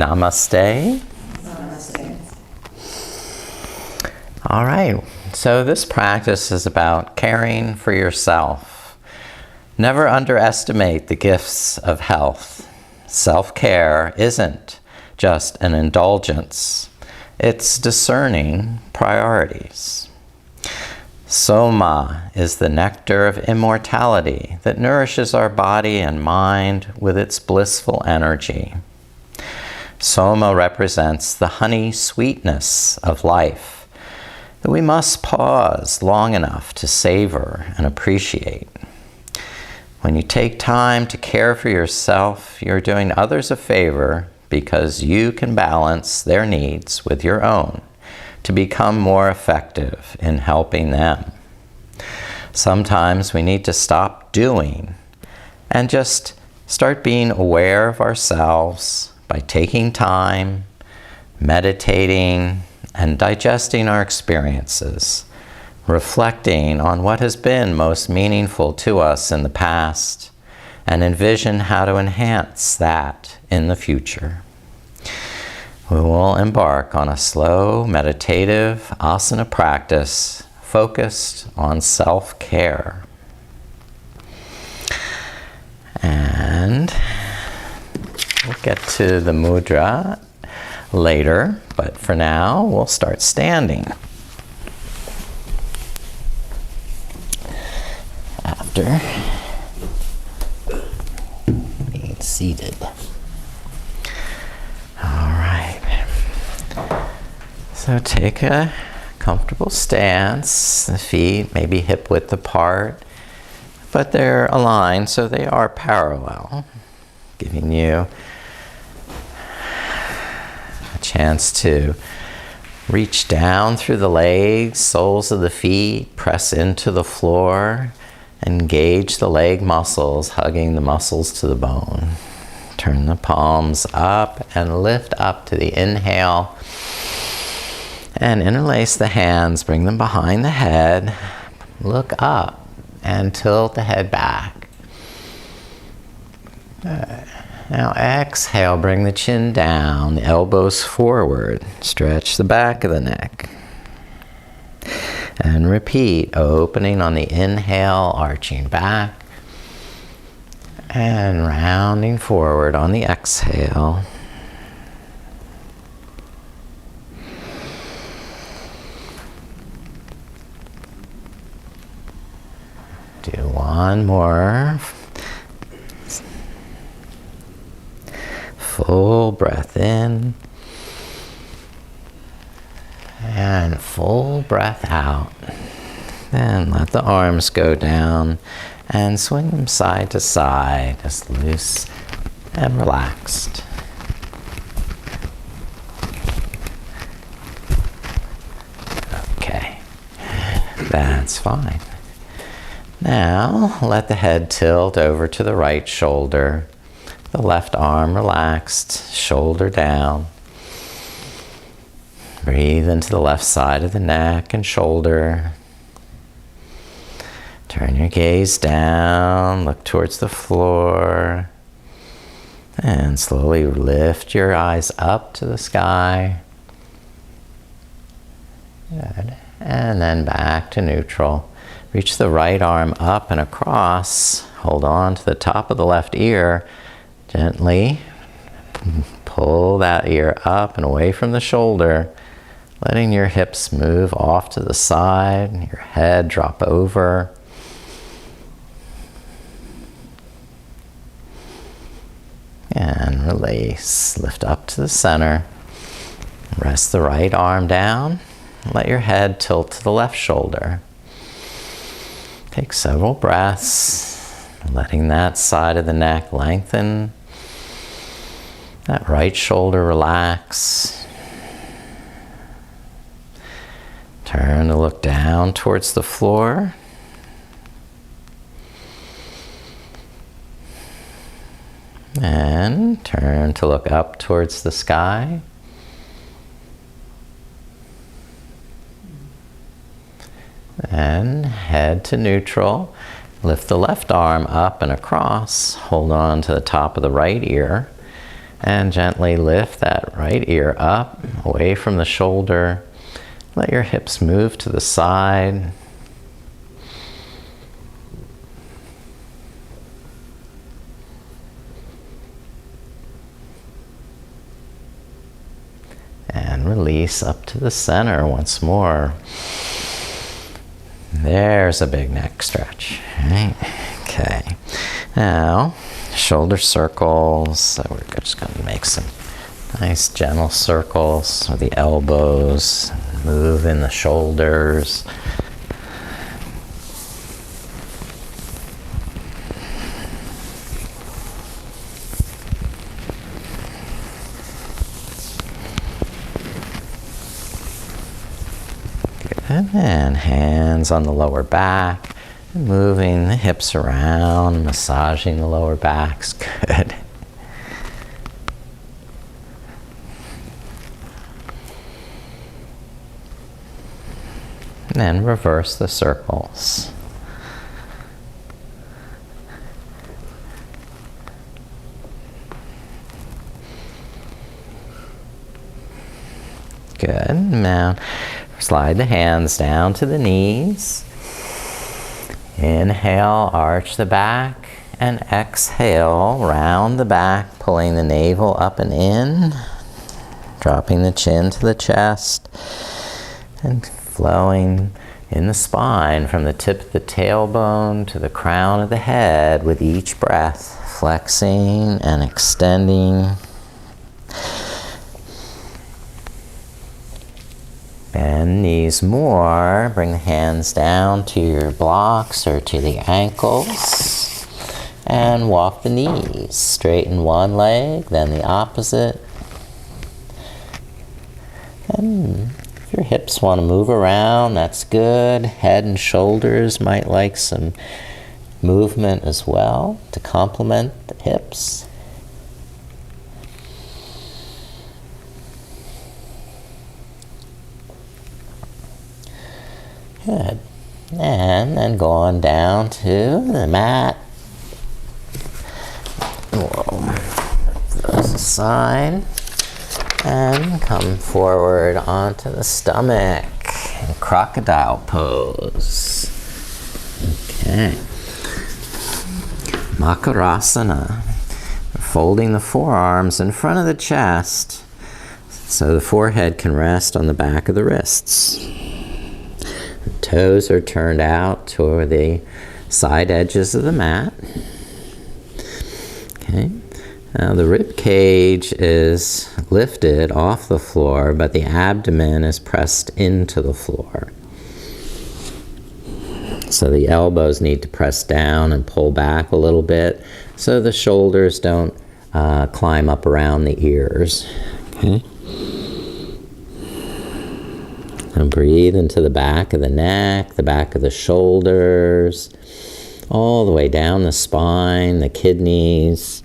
Namaste. Namaste. All right, so this practice is about caring for yourself. Never underestimate the gifts of health. Self-care isn't just an indulgence. It's discerning priorities. Soma is the nectar of immortality that nourishes our body and mind with its blissful energy. Soma represents the honey sweetness of life that we must pause long enough to savor and appreciate. When you take time to care for yourself, you're doing others a favor because you can balance their needs with your own to become more effective in helping them. Sometimes we need to stop doing and just start being aware of ourselves by taking time, meditating, and digesting our experiences, reflecting on what has been most meaningful to us in the past, and envision how to enhance that in the future. We will embark on a slow, meditative asana practice focused on self-care. And we'll get to the mudra later, but for now, we'll start standing. After being seated. All right. So take a comfortable stance. The feet may be hip width apart, but they're aligned so they are parallel, giving you a chance to reach down through the legs, soles of the feet, press into the floor, engage the leg muscles, hugging the muscles to the bone. Turn the palms up and lift up to the inhale. And interlace the hands, bring them behind the head. Look up and tilt the head back. Now exhale, bring the chin down, the elbows forward. Stretch the back of the neck. And repeat, opening on the inhale, arching back. And rounding forward on the exhale. Do one more. Full breath in. And full breath out. Then let the arms go down and swing them side to side, just loose and relaxed. Okay, that's fine. Now, let the head tilt over to the right shoulder. The left arm relaxed, shoulder down. Breathe into the left side of the neck and shoulder. Turn your gaze down, look towards the floor. And slowly lift your eyes up to the sky. Good. And then back to neutral. Reach the right arm up and across. Hold on to the top of the left ear. Gently pull that ear up and away from the shoulder, letting your hips move off to the side, your head drop over. And release. Lift up to the center. Rest the right arm down. Let your head tilt to the left shoulder. Take several breaths, letting that side of the neck lengthen. That right shoulder relax. Turn to look down towards the floor. And turn to look up towards the sky. And head to neutral. Lift the left arm up and across. Hold on to the top of the right ear. And gently lift that right ear up, away from the shoulder. Let your hips move to the side. And release up to the center once more. There's a big neck stretch. Right? Okay. Now, shoulder circles. So we're just going to make some nice gentle circles with the elbows. Move in the shoulders. And hands on the lower back, moving the hips around, massaging the lower backs. Good. And then reverse the circles. Good. Now, slide the hands down to the knees. Inhale, arch the back, and exhale, round the back, pulling the navel up and in, dropping the chin to the chest, and flowing in the spine from the tip of the tailbone to the crown of the head with each breath, flexing and extending. Bend knees more, bring the hands down to your blocks or to the ankles, and walk the knees. Straighten one leg, then the opposite. And if your hips want to move around, that's good. Head and shoulders might like some movement as well to complement the hips. Good. And then go on down to the mat. Whoa. Those aside. And come forward onto the stomach. In crocodile pose. Okay. Makarasana. Folding the forearms in front of the chest so the forehead can rest on the back of the wrists. Toes are turned out toward the side edges of the mat. Okay. Now the rib cage is lifted off the floor, but the abdomen is pressed into the floor. So the elbows need to press down and pull back a little bit so the shoulders don't climb up around the ears. Okay. And breathe into the back of the neck, the back of the shoulders, all the way down the spine, the kidneys.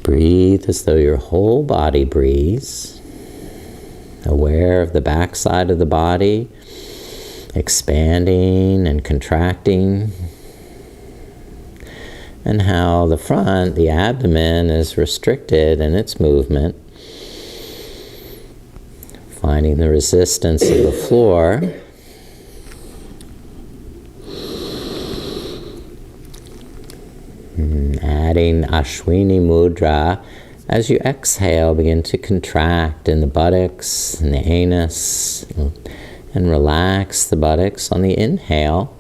Breathe as though your whole body breathes, aware of the back side of the body, expanding and contracting. And how the front, the abdomen, is restricted in its movement. Finding the resistance of the floor. Adding Ashwini Mudra. As you exhale, begin to contract in the buttocks and the anus. And relax the buttocks on the inhale.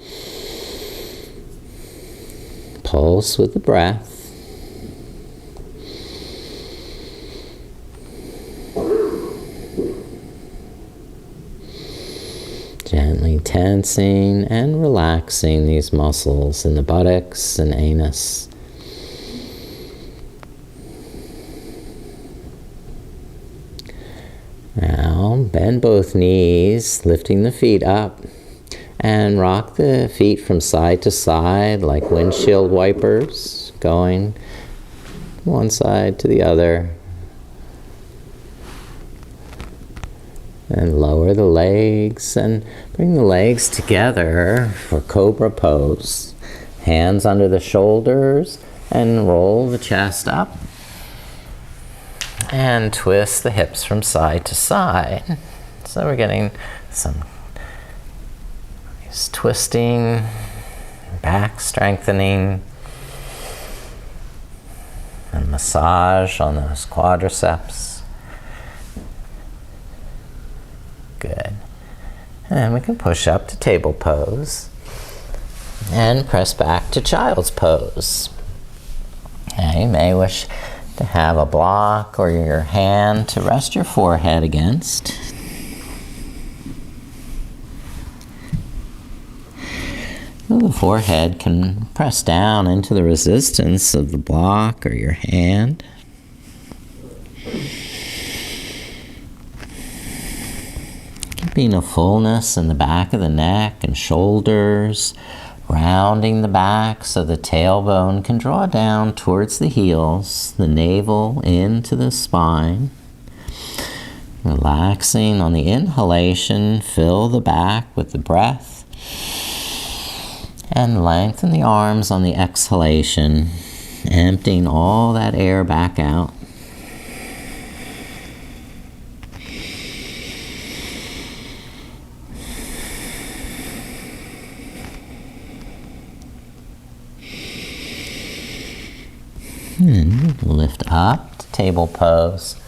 Pulse with the breath. Gently tensing and relaxing these muscles in the buttocks and anus. Now bend both knees, lifting the feet up. And rock the feet from side to side like windshield wipers, going one side to the other. And lower the legs and bring the legs together for cobra pose. Hands under the shoulders and roll the chest up. And twist the hips from side to side. So we're getting some nice twisting, back strengthening, and massage on those quadriceps. Good. And we can push up to table pose and press back to child's pose. Now you may wish to have a block or your hand to rest your forehead against. The forehead can press down into the resistance of the block or your hand. Keeping a fullness in the back of the neck and shoulders, rounding the back so the tailbone can draw down towards the heels, the navel into the spine. Relaxing on the inhalation, fill the back with the breath. And lengthen the arms on the exhalation, emptying all that air back out. And lift up to table pose.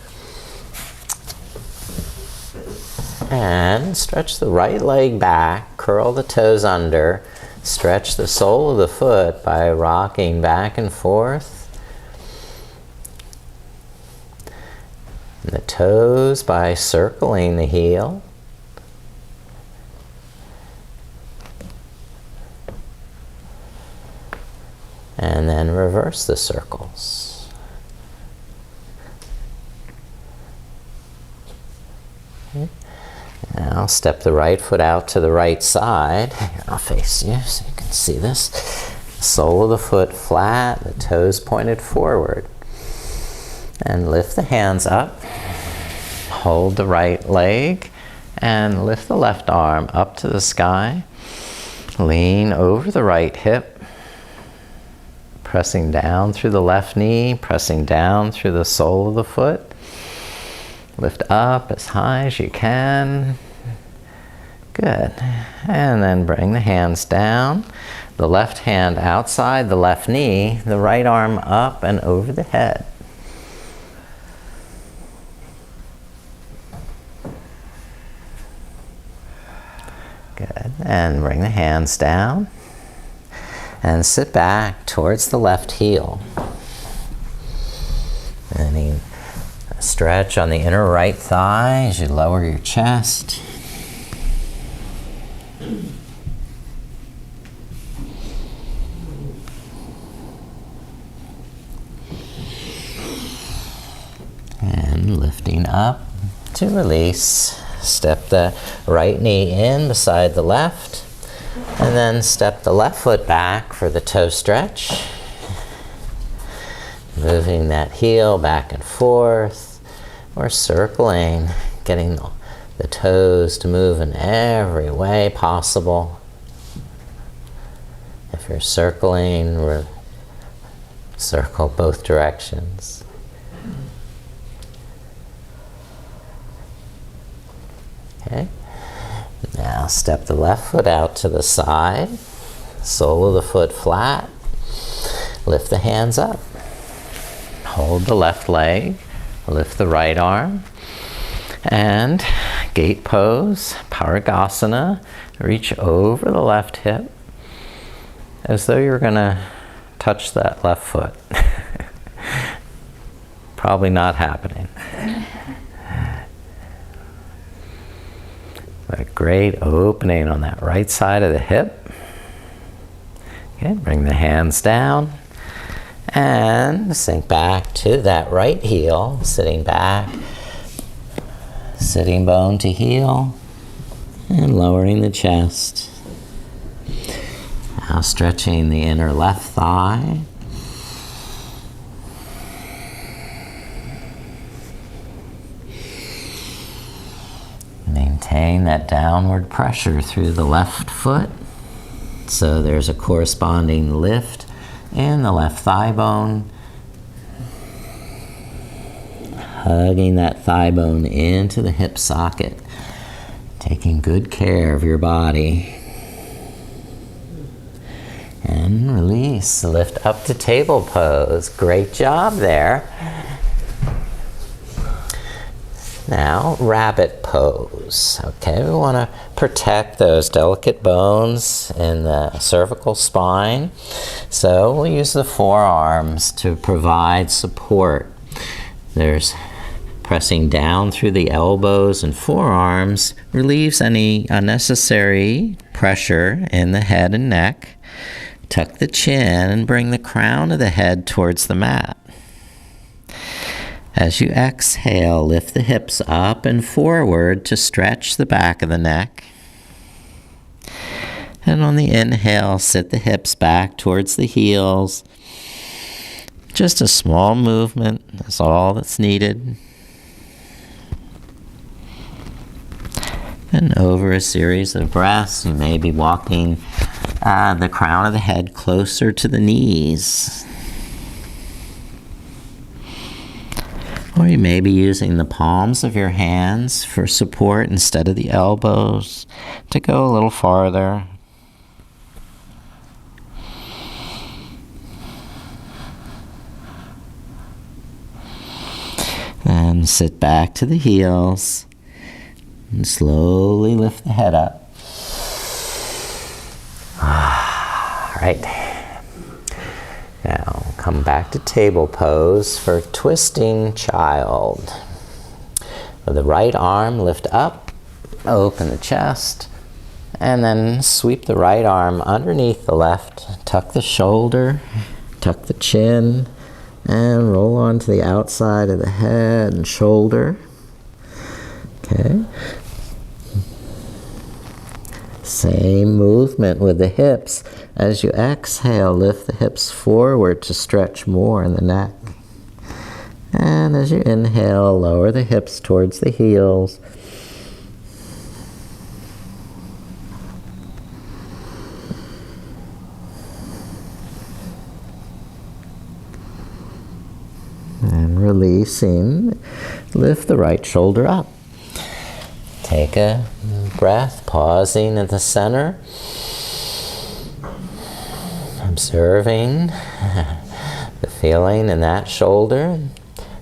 And stretch the right leg back, curl the toes under. Stretch the sole of the foot by rocking back and forth. And the toes by circling the heel. And then reverse the circles. Okay. Now step the right foot out to the right side. Here, I'll face you so you can see this. Sole of the foot flat, the toes pointed forward. And lift the hands up. Hold the right leg and lift the left arm up to the sky. Lean over the right hip. Pressing down through the left knee, pressing down through the sole of the foot. Lift up as high as you can. Good. And then bring the hands down. The left hand outside the left knee, the right arm up and over the head. Good. And bring the hands down. And sit back towards the left heel. And stretch on the inner right thigh as you lower your chest. And lifting up to release. Step the right knee in beside the left. And then step the left foot back for the toe stretch. Moving that heel back and forth. Or circling, getting the toes to move in every way possible. If you're circling, circle both directions. Okay. Now step the left foot out to the side. Sole of the foot flat. Lift the hands up. Hold the left leg. Lift the right arm. And gate pose, Parigasana. Reach over the left hip as though you're going to touch that left foot. Probably not happening. But a great opening on that right side of the hip. Okay, bring the hands down. And sink back to that right heel, sitting back, sitting bone to heel, and lowering the chest. Now stretching the inner left thigh. Maintain that downward pressure through the left foot. So there's a corresponding lift in the left thigh bone. Hugging that thigh bone into the hip socket. Taking good care of your body. And release. Lift up to table pose. Great job there. Now, rabbit pose. Okay, we want to protect those delicate bones in the cervical spine. So we'll use the forearms to provide support. There's pressing down through the elbows and forearms relieves any unnecessary pressure in the head and neck. Tuck the chin and bring the crown of the head towards the mat. As you exhale, lift the hips up and forward to stretch the back of the neck. And on the inhale, sit the hips back towards the heels. Just a small movement is all that's needed. And over a series of breaths, you may be walking the crown of the head closer to the knees. Or you may be using the palms of your hands for support instead of the elbows to go a little farther. Then sit back to the heels and slowly lift the head up. All right. Now come back to table pose for twisting child. With the right arm, lift up, open the chest, and then sweep the right arm underneath the left. Tuck the shoulder, tuck the chin, and roll onto the outside of the head and shoulder. Okay. Same movement with the hips. As you exhale, lift the hips forward to stretch more in the neck. And as you inhale, lower the hips towards the heels. And releasing, lift the right shoulder up. Take a breath, pausing at the center. Observing the feeling in that shoulder.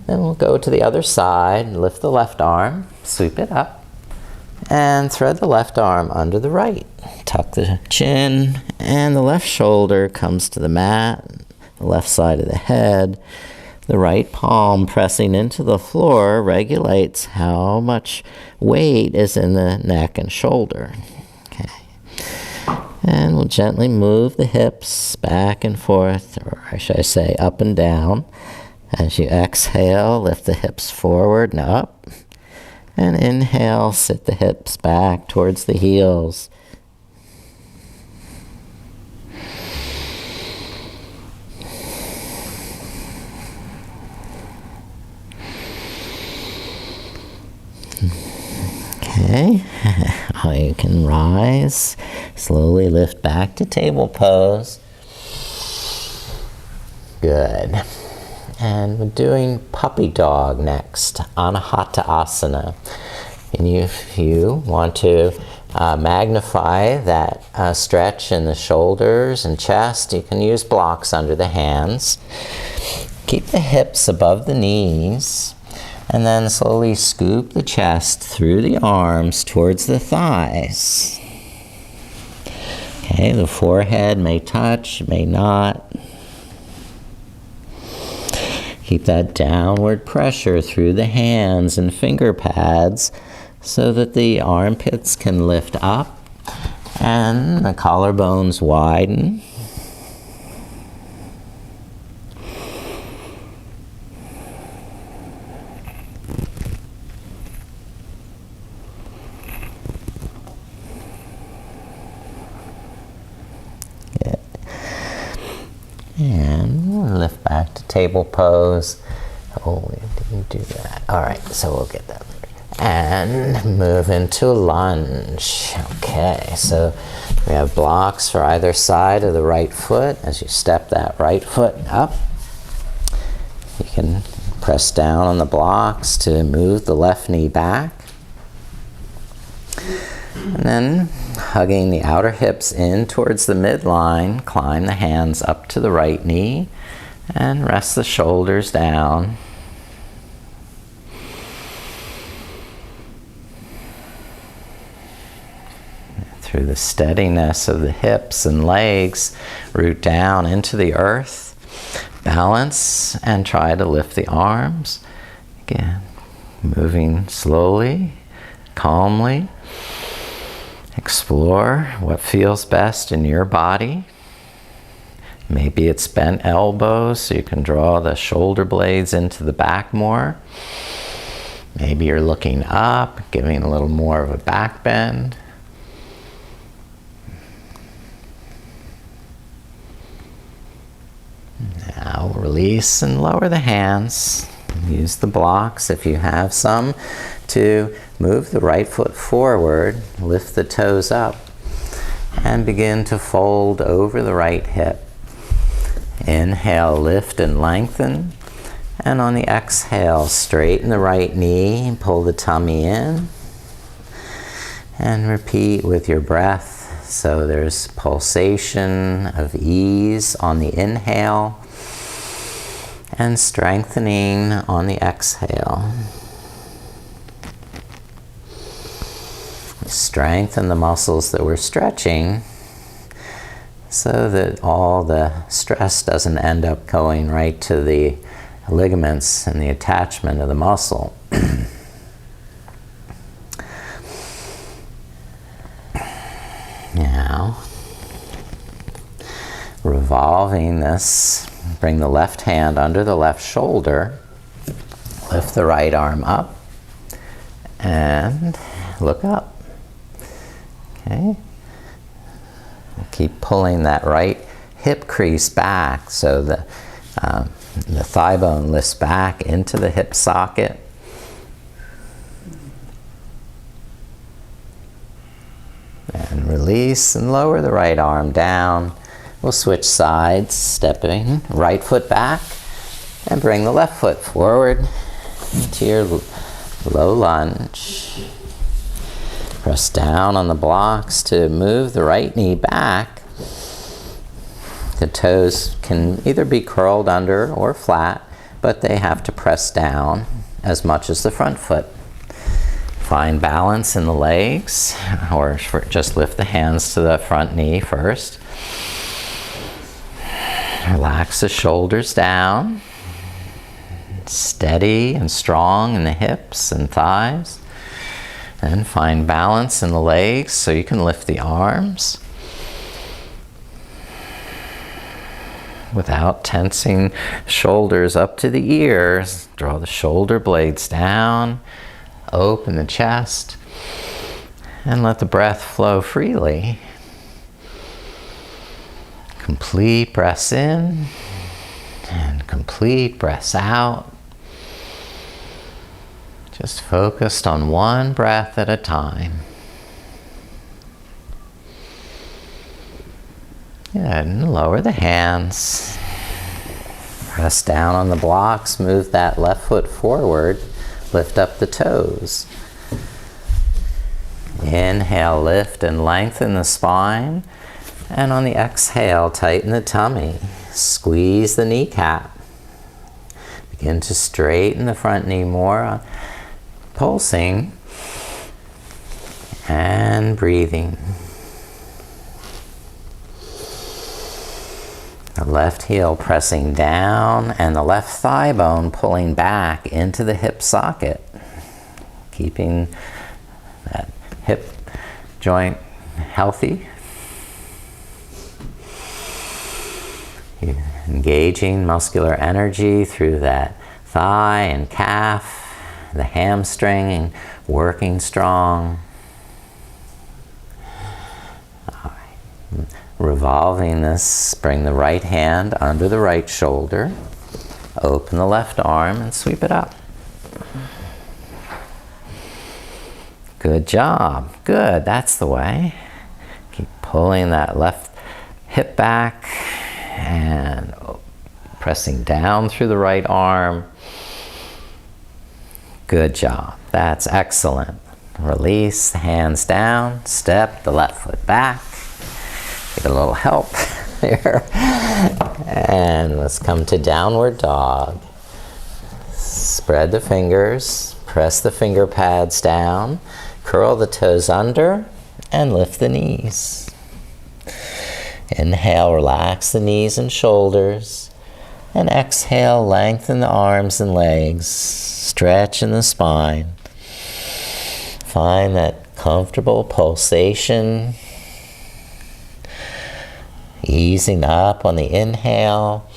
Then we'll go to the other side, lift the left arm, sweep it up, and thread the left arm under the right. Tuck the chin, and the left shoulder comes to the mat, the left side of the head. The right palm pressing into the floor regulates how much weight is in the neck and shoulder. Okay. And we'll gently move the hips back and forth, or should I say up and down. As you exhale, lift the hips forward and up. And inhale, sit the hips back towards the heels. Okay, you can rise, slowly lift back to table pose. Good. And we're doing puppy dog next, anahata asana. And if you want to magnify that stretch in the shoulders and chest, you can use blocks under the hands. Keep the hips above the knees. And then slowly scoop the chest through the arms towards the thighs. Okay, the forehead may touch, may not. Keep that downward pressure through the hands and finger pads so that the armpits can lift up and the collarbones widen. And lift back to table pose. Oh, we didn't do that. All right, so we'll get that later. And move into lunge. Okay, so we have blocks for either side of the right foot. As you step that right foot up, you can press down on the blocks to move the left knee back. And then hugging the outer hips in towards the midline, climb the hands up to the right knee and rest the shoulders down. Through the steadiness of the hips and legs, root down into the earth, balance, and try to lift the arms. Again, moving slowly, calmly. Explore what feels best in your body. Maybe it's bent elbows, so you can draw the shoulder blades into the back more. Maybe you're looking up, giving a little more of a back bend. Now release and lower the hands. Use the blocks, if you have some, to move the right foot forward, lift the toes up, and begin to fold over the right hip. Inhale, lift and lengthen. And on the exhale, straighten the right knee, pull the tummy in. And repeat with your breath. So there's pulsation of ease on the inhale and strengthening on the exhale. Strengthen the muscles that we're stretching so that all the stress doesn't end up going right to the ligaments and the attachment of the muscle. Now, revolving this, bring the left hand under the left shoulder, lift the right arm up, and look up. Okay. Keep pulling that right hip crease back so the thigh bone lifts back into the hip socket. And release and lower the right arm down. We'll switch sides, stepping right foot back and bring the left foot forward to your low lunge. Press down on the blocks to move the right knee back. The toes can either be curled under or flat, but they have to press down as much as the front foot. Find balance in the legs, or just lift the hands to the front knee first. Relax the shoulders down. Steady and strong in the hips and thighs. And find balance in the legs so you can lift the arms without tensing shoulders up to the ears. Draw the shoulder blades down. Open the chest and let the breath flow freely. Complete breaths in and complete breaths out. Just focused on one breath at a time. Good. And lower the hands. Press down on the blocks. Move that left foot forward. Lift up the toes. Inhale, lift and lengthen the spine. And on the exhale, tighten the tummy. Squeeze the kneecap. Begin to straighten the front knee more. Pulsing and breathing. The left heel pressing down and the left thigh bone pulling back into the hip socket. Keeping that hip joint healthy. Engaging muscular energy through that thigh and calf. The hamstring working strong. All right. Revolving this, bring the right hand under the right shoulder. Open the left arm and sweep it up. Good job. Good, that's the way. Keep pulling that left hip back and pressing down through the right arm. Good job. That's excellent. Release the hands down, step the left foot back. Get a little help here. And let's come to downward dog. Spread the fingers, press the finger pads down, curl the toes under, and lift the knees. Inhale, relax the knees and shoulders. And exhale, lengthen the arms and legs. Stretch in the spine. Find that comfortable pulsation. Easing up on the inhale.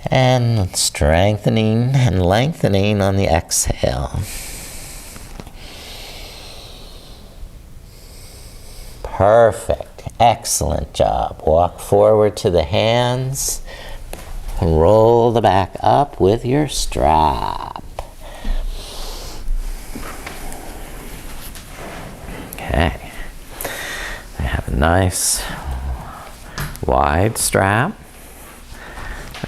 And strengthening and lengthening on the exhale. Perfect. Excellent job. Walk forward to the hands. Roll the back up with your strap. Okay. I have a nice wide strap.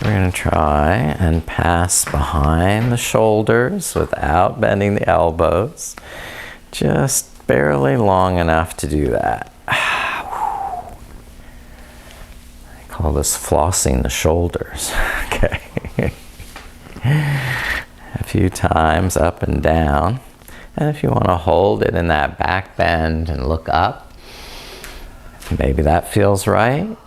We're going to try and pass behind the shoulders without bending the elbows. Just barely long enough to do that. I call this flossing the shoulders. Okay. A few times up and down. And if you want to hold it in that back bend and look up, maybe that feels right.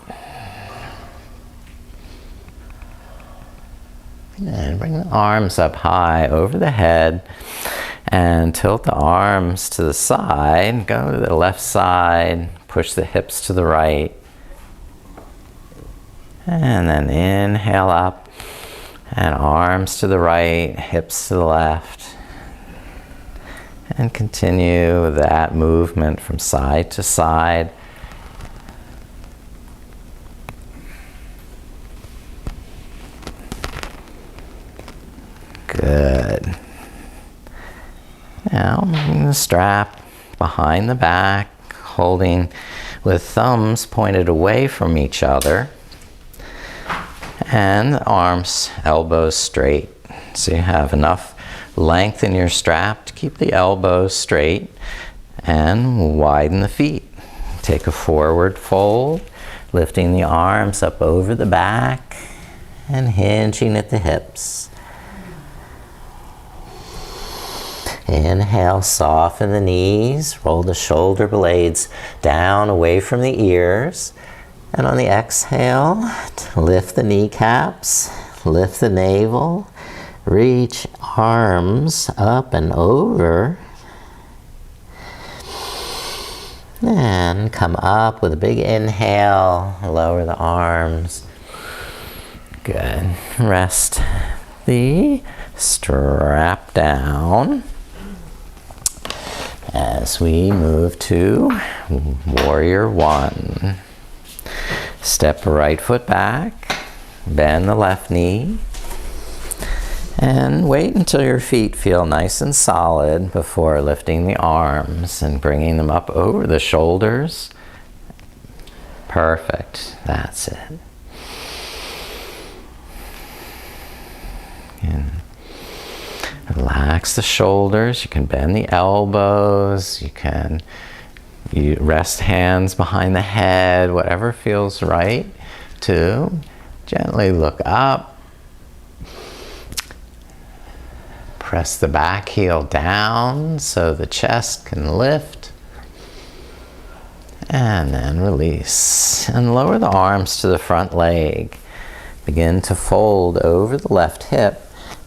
And bring the arms up high over the head and tilt the arms to the side. Go to the left side, push the hips to the right. And then inhale up and arms to the right, hips to the left. And continue that movement from side to side. Good. Now, moving the strap behind the back, holding with thumbs pointed away from each other, and arms, elbows straight. So you have enough length in your strap to keep the elbows straight, and widen the feet. Take a forward fold, lifting the arms up over the back, and hinging at the hips. Inhale, soften the knees, roll the shoulder blades down away from the ears. And on the exhale, lift the kneecaps, lift the navel, reach arms up and over. And come up with a big inhale, lower the arms. Good. Rest the strap down. As we move to Warrior One. Step the right foot back, bend the left knee, and wait until your feet feel nice and solid before lifting the arms and bringing them up over the shoulders. Perfect, that's it. And relax the shoulders. You can bend the elbows. You rest hands behind the head, whatever feels right to gently look up. Press the back heel down so the chest can lift. And then release. And lower the arms to the front leg. Begin to fold over the left hip.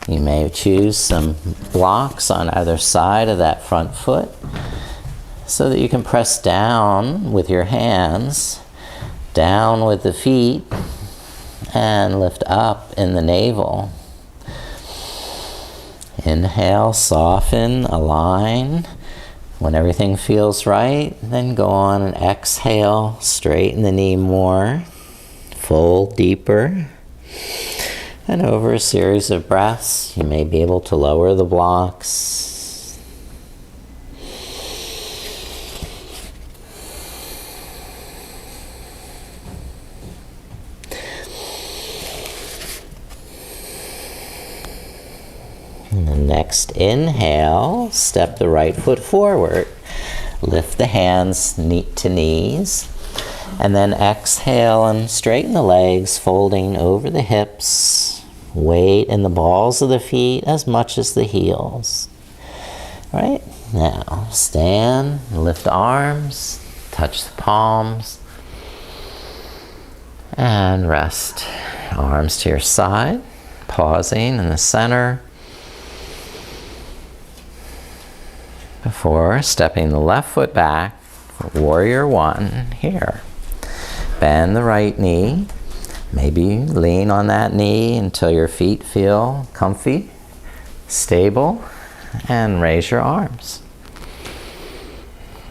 You may choose some blocks on either side of that front foot so that you can press down with your hands, down with the feet, and lift up in the navel. Inhale, soften, align. When everything feels right, then go on and exhale, straighten the knee more, fold deeper. And over a series of breaths, you may be able to lower the blocks. And the next inhale, step the right foot forward. Lift the hands to knees. And then exhale and straighten the legs, folding over the hips. Weight in the balls of the feet as much as the heels. All right, now stand, lift arms, touch the palms. And rest. Arms to your side, pausing in the center. Before stepping the left foot back, warrior one here. Bend the right knee. Maybe lean on that knee until your feet feel comfy, stable, and raise your arms.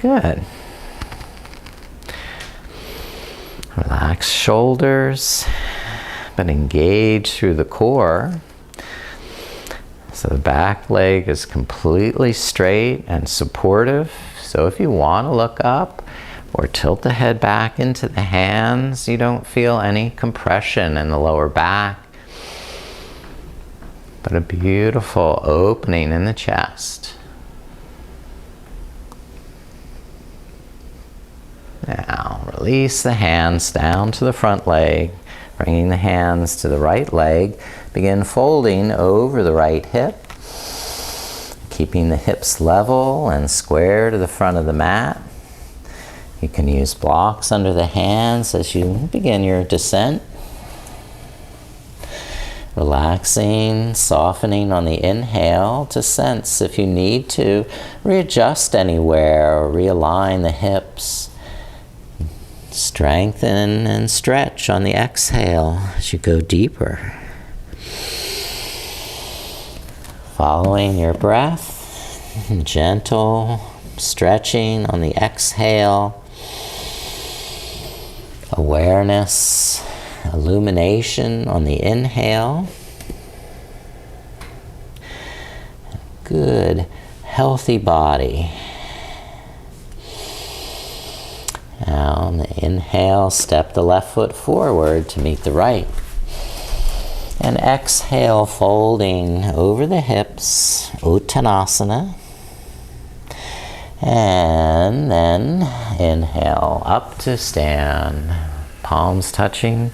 Good. Relax shoulders, but engage through the core. So the back leg is completely straight and supportive. So if you want to look up or tilt the head back into the hands, you don't feel any compression in the lower back, but a beautiful opening in the chest. Now release the hands down to the front leg, bringing the hands to the right leg. Begin folding over the right hip, keeping the hips level and square to the front of the mat. You can use blocks under the hands as you begin your descent. Relaxing, softening on the inhale to sense if you need to readjust anywhere or realign the hips. Strengthen and stretch on the exhale as you go deeper. Following your breath, gentle stretching on the exhale. Awareness, illumination on the inhale. Good, healthy body. Now on the inhale, step the left foot forward to meet the right. And exhale, folding over the hips, Uttanasana. And then inhale up to stand, palms touching.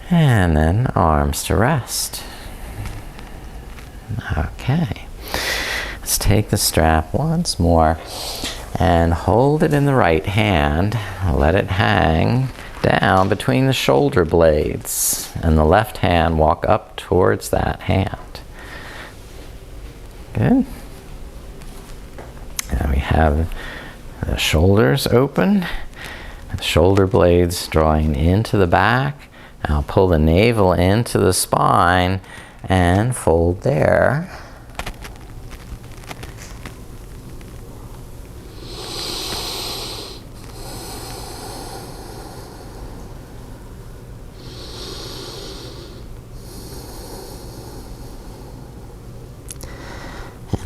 And then arms to rest. Okay. Let's take the strap once more and hold it in the right hand. Let it hang down between the shoulder blades, and the left hand walk up towards that hand. Good. Now we have the shoulders open, the shoulder blades drawing into the back. Now pull the navel into the spine and fold there.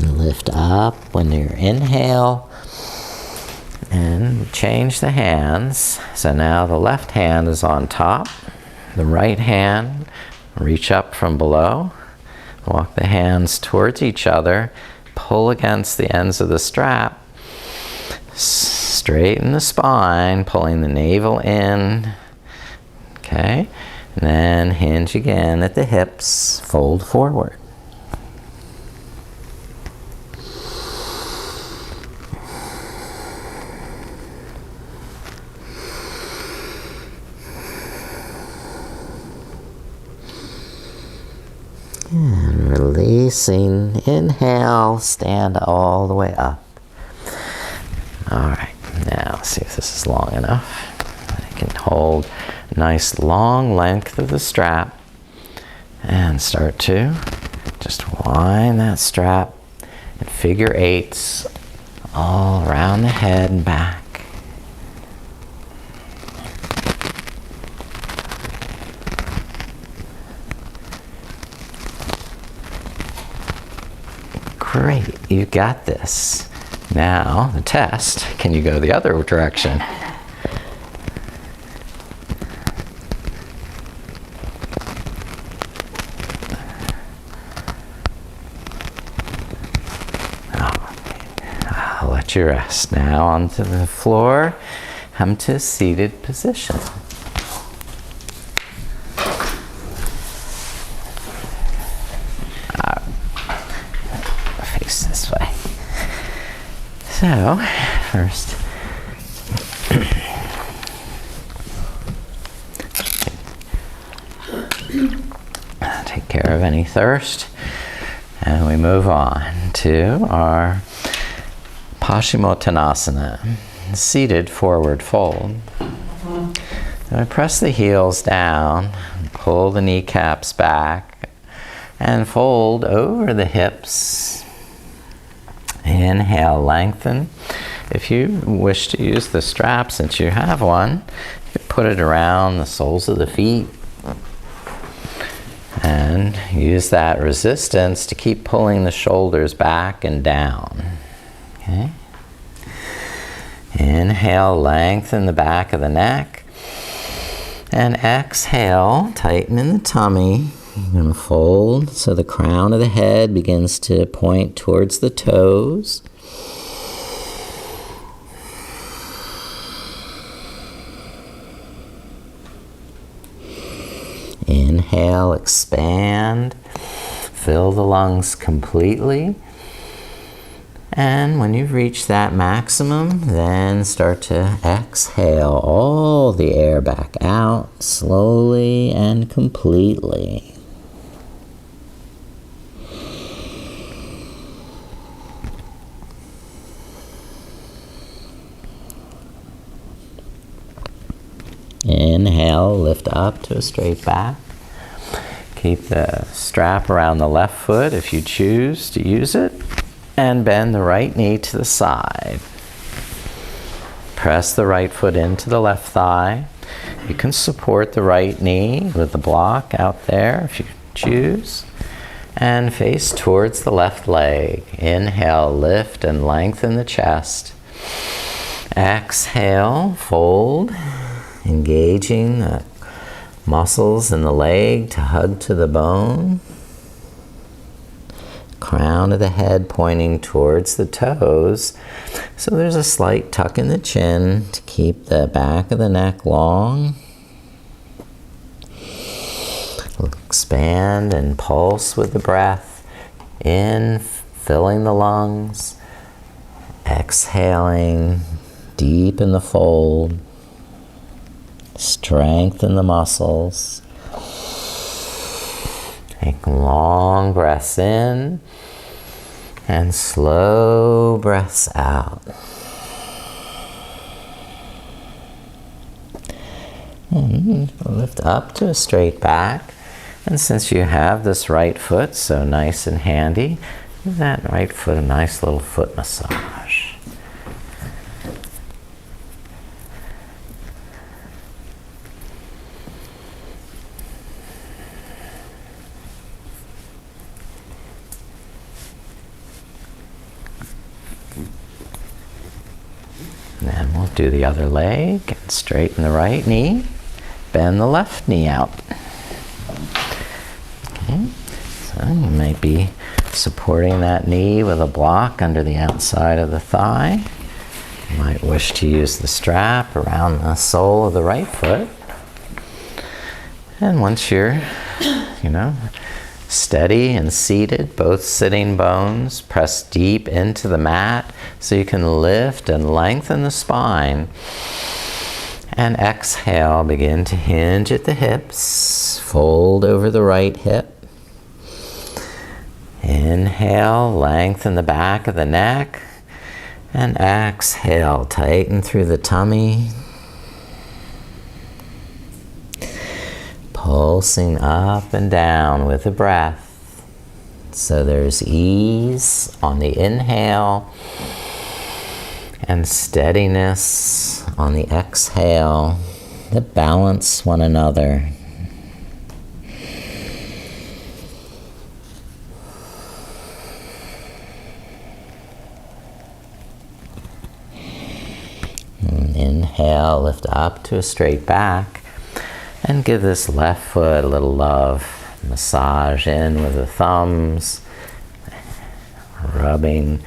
Lift up when you inhale and change the hands. So now the left hand is on top, the right hand reach up from below, walk the hands towards each other, pull against the ends of the strap, straighten the spine, pulling the navel in, okay, and then hinge again at the hips, fold forward. And releasing, inhale, stand all the way up. All right, now let's see if this is long enough. I can hold a nice long length of the strap and start to just wind that strap in figure eights all around the head and back. Great, you got this. Now, the test, can you go the other direction? let you rest. Now onto the floor. Come to a seated position. Face this way. So, first, take care of any thirst. And we move on to our Paschimottanasana, seated forward fold. So I press the heels down, pull the kneecaps back, and fold over the hips. Inhale, lengthen. If you wish to use the strap, since you have one, you could put it around the soles of the feet and use that resistance to keep pulling the shoulders back and down. Okay? Inhale, lengthen the back of the neck. And exhale, tighten in the tummy. You're going to fold so the crown of the head begins to point towards the toes. Inhale, expand, fill the lungs completely. And when you've reached that maximum, then start to exhale all the air back out slowly and completely. Inhale, lift up to a straight back. Keep the strap around the left foot if you choose to use it. And bend the right knee to the side. Press the right foot into the left thigh. You can support the right knee with the block out there if you choose. And face towards the left leg. Inhale, lift and lengthen the chest. Exhale, fold. Engaging the muscles in the leg to hug to the bone. Crown of the head pointing towards the toes. So there's a slight tuck in the chin to keep the back of the neck long. Expand and pulse with the breath. In, filling the lungs. Exhaling, deepen the fold. Strengthen the muscles. Take long breaths in and slow breaths out. And lift up to a straight back. And since you have this right foot so nice and handy, give that right foot a nice little foot massage. Then we'll do the other leg and straighten the right knee, bend the left knee out. Okay, so you might be supporting that knee with a block under the outside of the thigh. You might wish to use the strap around the sole of the right foot. And once you're, steady and seated, both sitting bones, press deep into the mat so you can lift and lengthen the spine. And exhale, begin to hinge at the hips, fold over the right hip. Inhale, lengthen the back of the neck. And exhale, tighten through the tummy. Pulsing up and down with the breath. So there's ease on the inhale and steadiness on the exhale that balance one another. And inhale, lift up to a straight back. And give this left foot a little love. Massage in with the thumbs, rubbing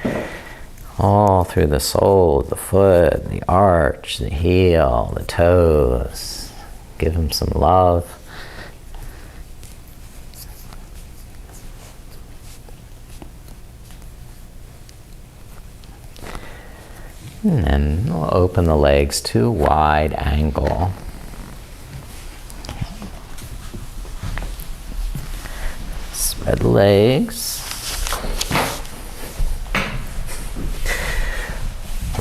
all through the sole of the foot, the arch, the heel, the toes. Give them some love. And then we'll open the legs to a wide angle. Spread the legs.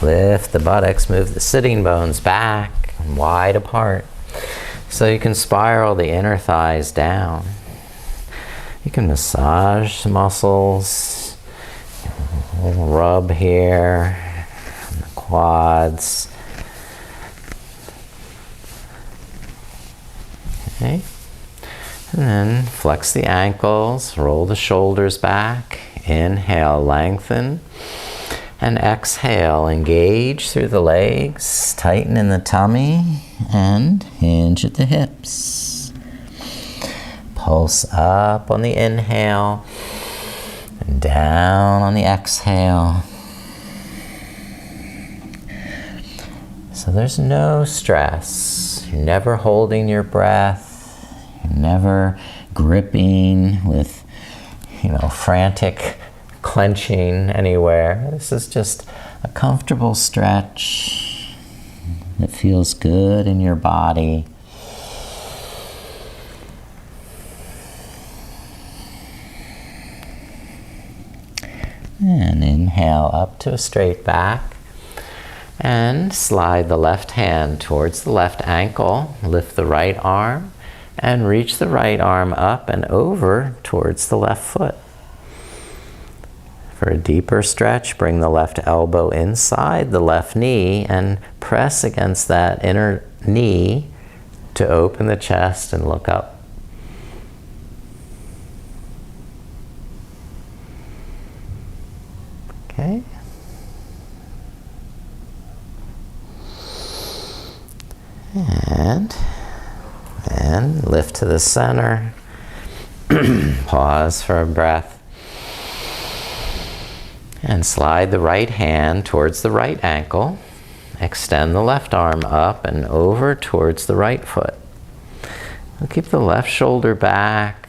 Lift the buttocks, move the sitting bones back and wide apart so you can spiral the inner thighs down. You can massage the muscles, rub here, the quads. Okay. And then flex the ankles, roll the shoulders back, inhale, lengthen. And exhale, engage through the legs, tighten in the tummy, and hinge at the hips. Pulse up on the inhale, and down on the exhale. So there's no stress. You're never holding your breath. You're never gripping with, frantic clenching anywhere. This is just a comfortable stretch that feels good in your body. And inhale up to a straight back. And slide the left hand towards the left ankle. Lift the right arm and reach the right arm up and over towards the left foot. For a deeper stretch, bring the left elbow inside the left knee and press against that inner knee to open the chest and look up. Okay. And then lift to the center. Pause for a breath. And slide the right hand towards the right ankle. Extend the left arm up and over towards the right foot. We'll keep the left shoulder back.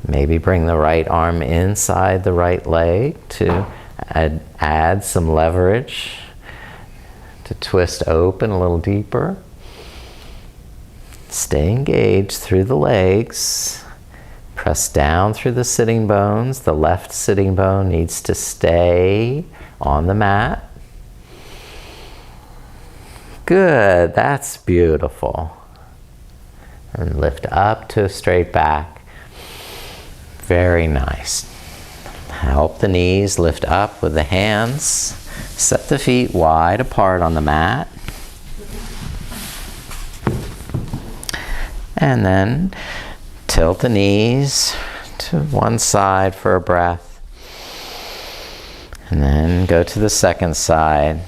Maybe bring the right arm inside the right leg to add some leverage, to twist open a little deeper. Stay engaged through the legs. Press down through the sitting bones. The left sitting bone needs to stay on the mat. Good, that's beautiful. And lift up to a straight back. Very nice. Help the knees lift up with the hands. Set the feet wide apart on the mat. And then tilt the knees to one side for a breath. And then go to the second side.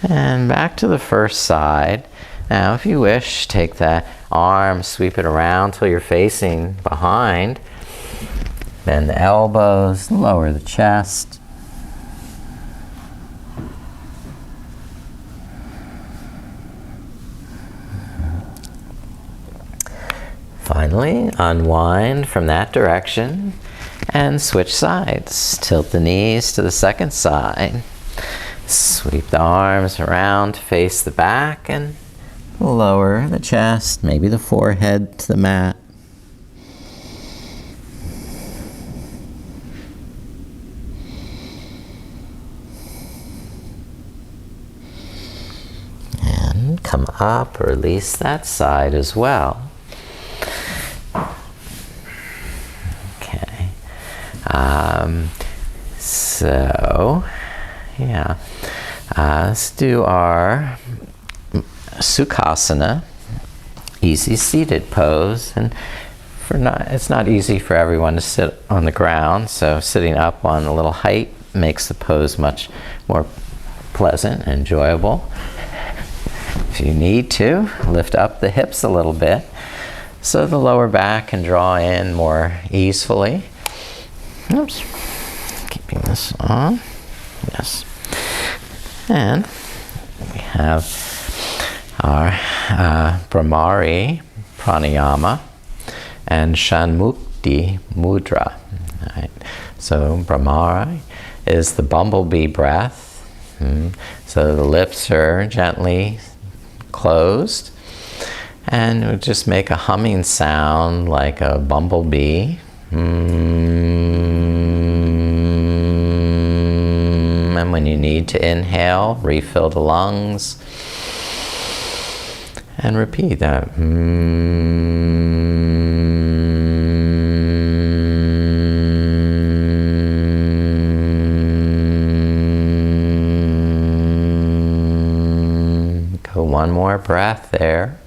And back to the first side. Now, if you wish, take the arm, sweep it around till you're facing behind. Bend the elbows, lower the chest. Finally, unwind from that direction and switch sides. Tilt the knees to the second side. Sweep the arms around to face the back and lower the chest, maybe the forehead to the mat. And come up, release that side as well. Okay. Let's do our Sukhasana, easy seated pose. And it's not easy for everyone to sit on the ground, so sitting up on a little height makes the pose much more pleasant and enjoyable. If you need to, lift up the hips a little bit so the lower back can draw in more easily. Oops. Keeping this on. Yes. And we have our Brahmari pranayama and Shanmukti mudra. All right. So Brahmari is the bumblebee breath. So the lips are gently closed, and we just make a humming sound like a bumblebee. And when you need to inhale, refill the lungs and repeat that. Go one more breath there.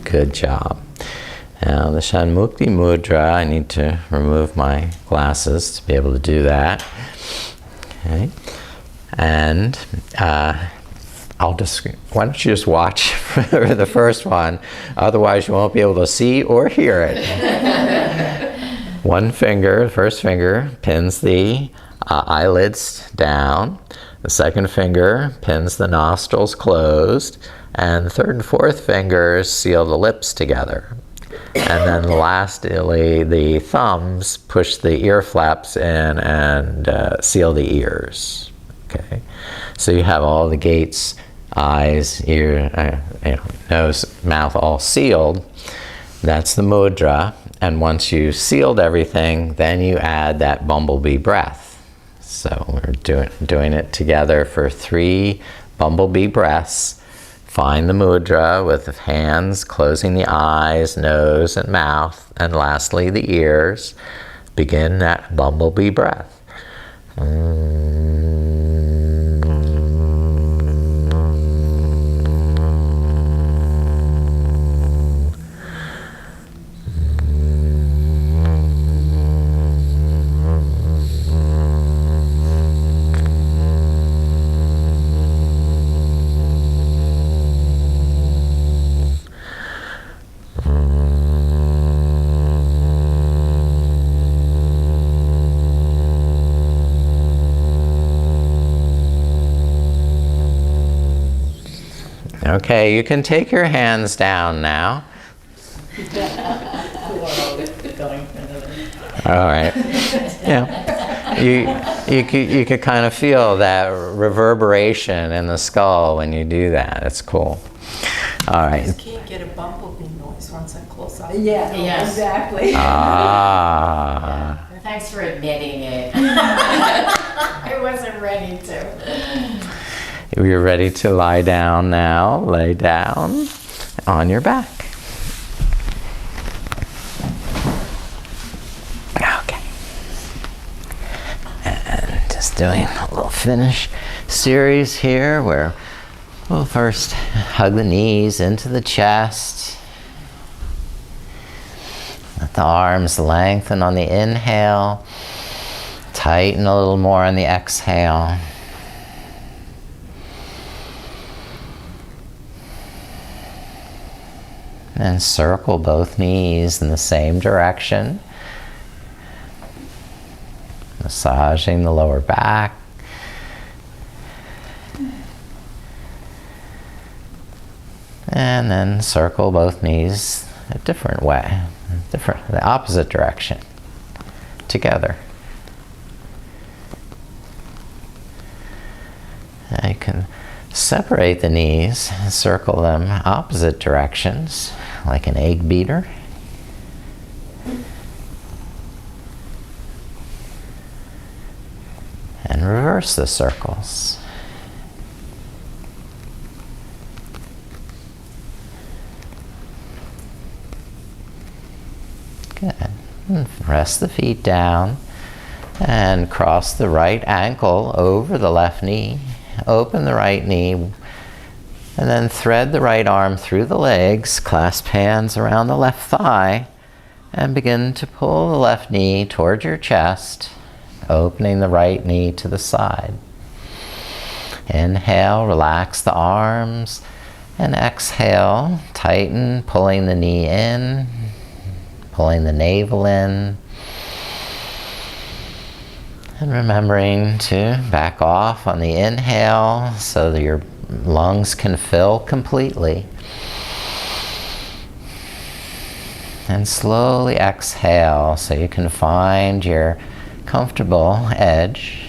Good job. Now the Shanmukti mudra, I need to remove my glasses to be able to do that. Okay. And why don't you just watch for the first one, otherwise you won't be able to see or hear it. One finger, first finger, pins the eyelids down. The second finger pins the nostrils closed. And the third and fourth fingers seal the lips together. And then lastly, the thumbs push the ear flaps in and seal the ears. Okay, so you have all the gates, eyes, ear, nose, mouth all sealed. That's the mudra. And once you've sealed everything, then you add that bumblebee breath. So we're doing it together for 3 bumblebee breaths. Find the mudra with the hands closing the eyes, nose, and mouth, and lastly the ears. Begin that bumblebee breath. Okay, you can take your hands down now. All right. Yeah. You could kind of feel that reverberation in the skull when you do that. It's cool. All right. I just can't get a bumblebee noise once I'm close up. Yeah, yes. Exactly. Ah. Thanks for admitting it. I wasn't ready to. You're ready to lie down now. Lay down on your back. Okay. And just doing a little finish series here where we'll first hug the knees into the chest. Let the arms lengthen on the inhale. Tighten a little more on the exhale. And circle both knees in the same direction. Massaging the lower back. And then circle both knees a different way, the opposite direction, together. I can separate the knees and circle them opposite directions, like an egg beater. And reverse the circles. Good. And rest the feet down and cross the right ankle over the left knee. Open the right knee, and then thread the right arm through the legs, clasp hands around the left thigh, and begin to pull the left knee toward your chest. opening the right knee to the side. Inhale, relax the arms, and exhale, tighten, pulling the knee in, pulling the navel in, and remembering to back off on the inhale so that your lungs can fill completely. And slowly exhale so you can find your comfortable edge.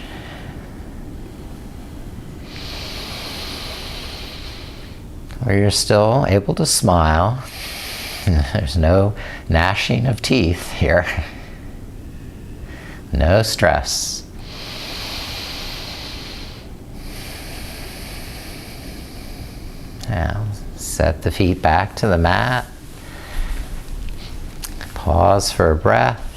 Where you're still able to smile. There's no gnashing of teeth here. No stress. Now, set the feet back to the mat. Pause for a breath.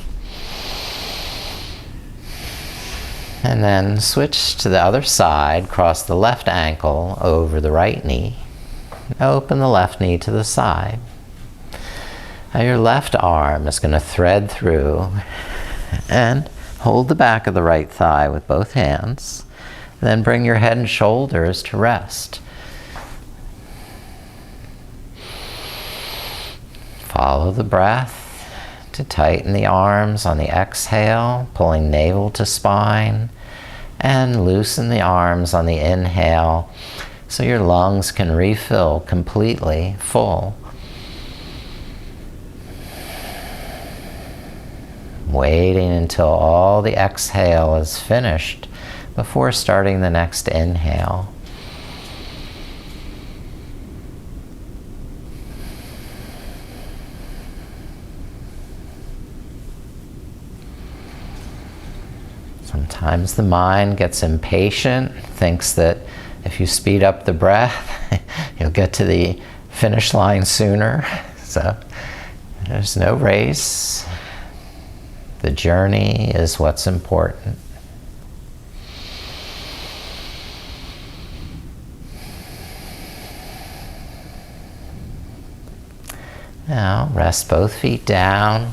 And then switch to the other side. Cross the left ankle over the right knee. Open the left knee to the side. Now your left arm is going to thread through and hold the back of the right thigh with both hands. Then bring your head and shoulders to rest. Follow the breath to tighten the arms on the exhale, pulling navel to spine, and loosen the arms on the inhale so your lungs can refill completely full. Waiting until all the exhale is finished before starting the next inhale. Sometimes the mind gets impatient, thinks that if you speed up the breath, you'll get to the finish line sooner. So there's no race. The journey is what's important. Now rest both feet down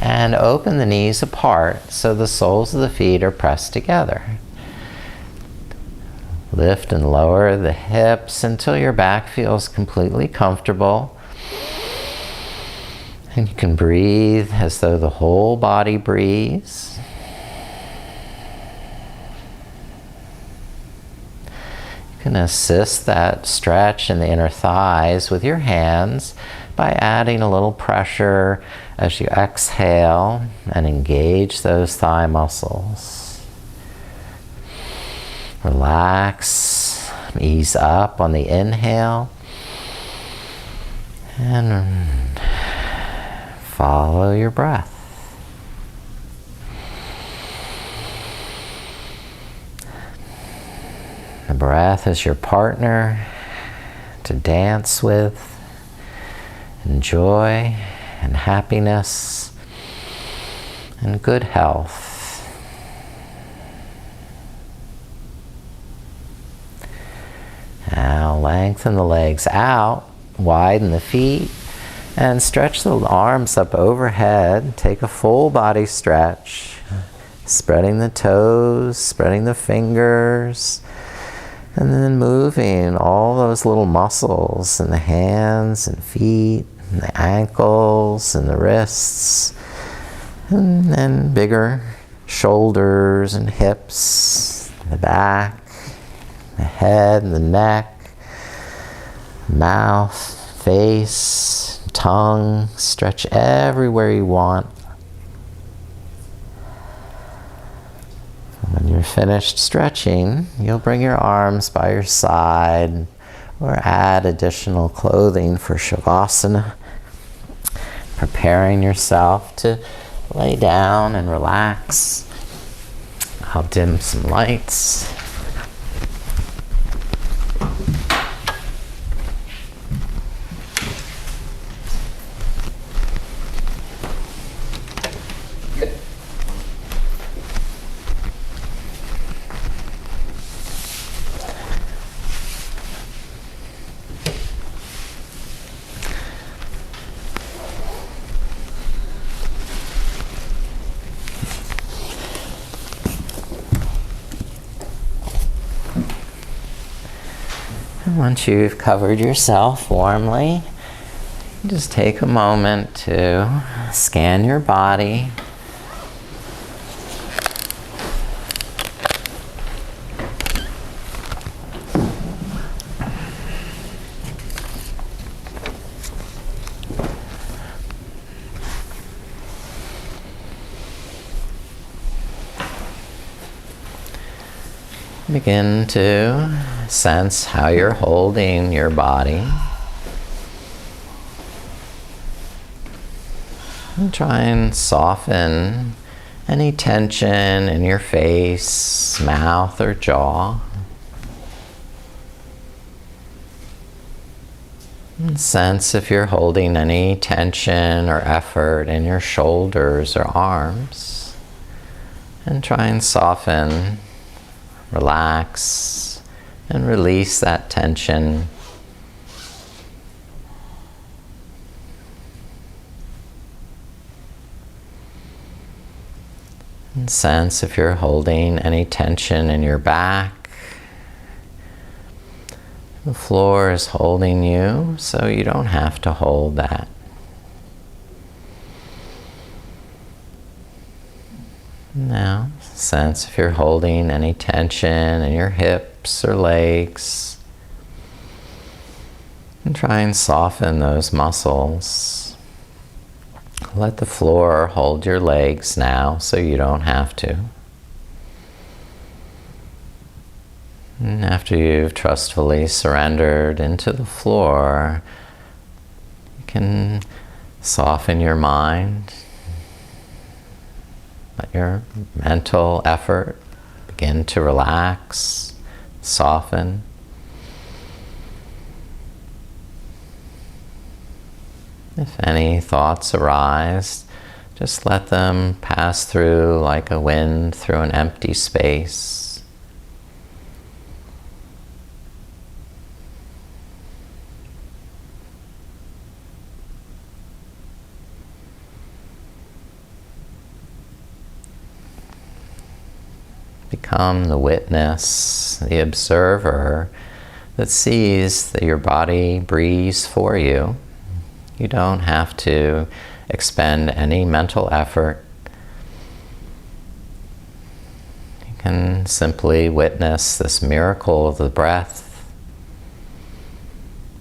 and open the knees apart so the soles of the feet are pressed together. Lift and lower the hips until your back feels completely comfortable. And you can breathe as though the whole body breathes. You can assist that stretch in the inner thighs with your hands by adding a little pressure as you exhale and engage those thigh muscles. Relax, ease up on the inhale, and follow your breath. The breath is your partner to dance with, in joy and happiness and good health. Now lengthen the legs out, widen the feet, and stretch the arms up overhead. Take a full body stretch, spreading the toes, spreading the fingers, and then moving all those little muscles in the hands and feet, and the ankles and the wrists, and then bigger shoulders and hips, the back, the head and the neck, mouth, face, tongue. Stretch everywhere you want. When you're finished stretching, you'll bring your arms by your side or add additional clothing for Shavasana, preparing yourself to lay down and relax. I'll dim some lights. Once you've covered yourself warmly, just take a moment to scan your body. Begin to sense how you're holding your body. And try and soften any tension in your face, mouth, or jaw. And sense if you're holding any tension or effort in your shoulders or arms. And try and soften, relax, and release that tension. And sense if you're holding any tension in your back. The floor is holding you, so you don't have to hold that. Now, sense if you're holding any tension in your hips or legs. And try and soften those muscles. Let the floor hold your legs now, so you don't have to. And after you've trustfully surrendered into the floor, you can soften your mind. Let your mental effort begin to relax, soften. If any thoughts arise, just let them pass through like a wind through an empty space. Become the witness, the observer that sees that your body breathes for you. You don't have to expend any mental effort. You can simply witness this miracle of the breath,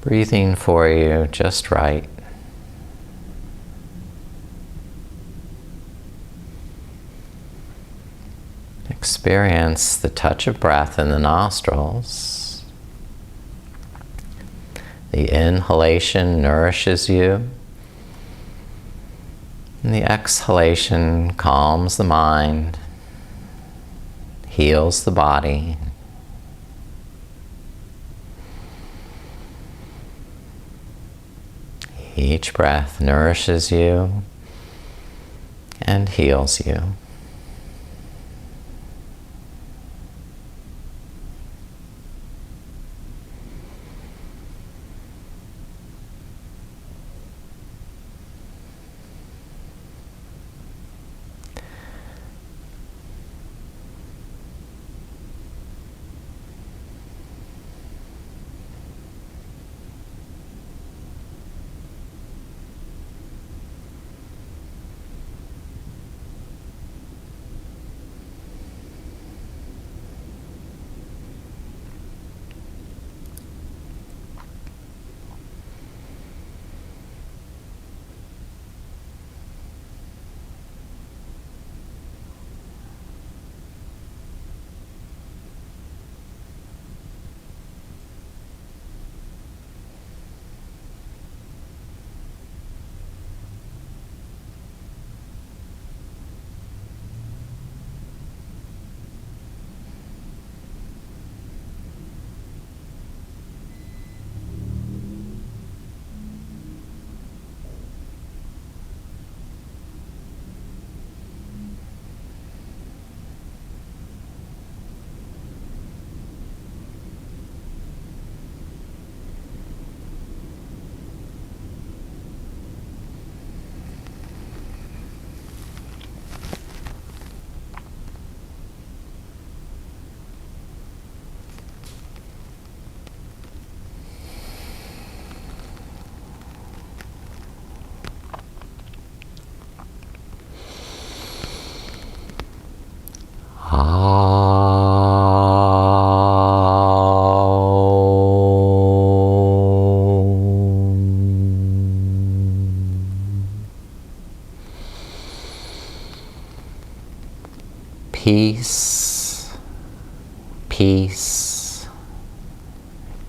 breathing for you just right. Experience the touch of breath in the nostrils. The inhalation nourishes you, and the exhalation calms the mind, heals the body. Each breath nourishes you and heals you. Peace, peace,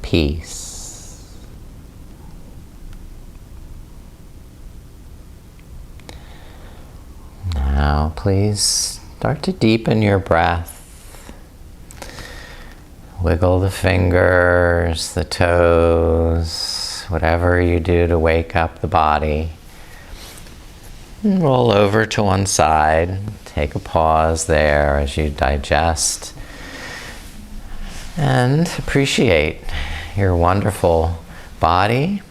peace. Now please start to deepen your breath. Wiggle the fingers, the toes, whatever you do to wake up the body. And roll over to one side. Take a pause there as you digest. And appreciate your wonderful body.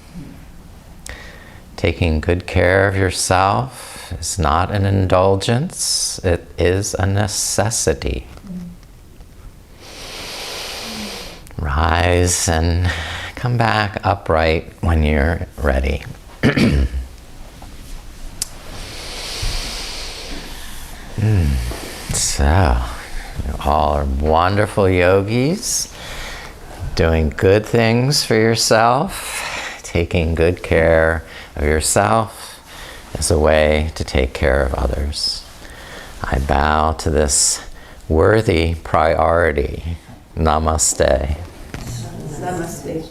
Taking good care of yourself is not an indulgence, it is a necessity. Rise and come back upright when you're ready. So, you all are wonderful yogis, doing good things for yourself, taking good care of yourself as a way to take care of others. I bow to this worthy priority. Namaste. Namaste.